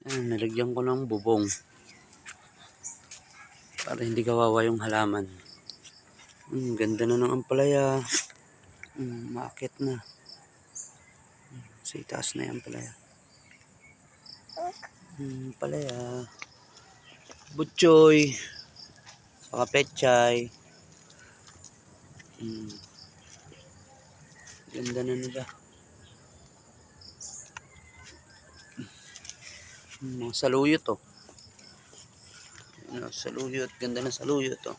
Ayan, nalagyan ko ng bubong para hindi kawawa yung halaman. Ganda na ng ampalaya. Maakit na. Sa itaas na yung ampalaya. Ampalaya. Butchoy. Saka pechay. Ganda na nila. Mga saluyot oh. Saluyot. Ganda na saluyot oh.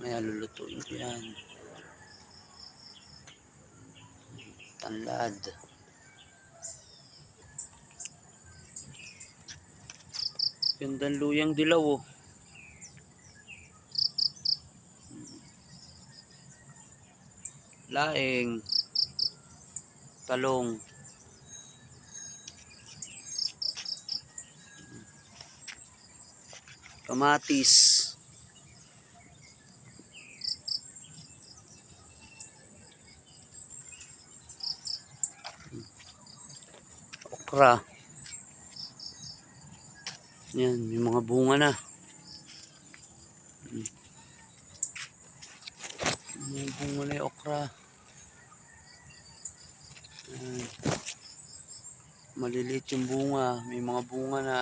Maya lulutuin ko yan. Tanlad. Gandang luyang dilaw oh. Laing. Talong. Kamatis. Okra. Yan, may mga bunga na. May bunga na yung okra. Yan. Maliliit yung bunga. May mga bunga na.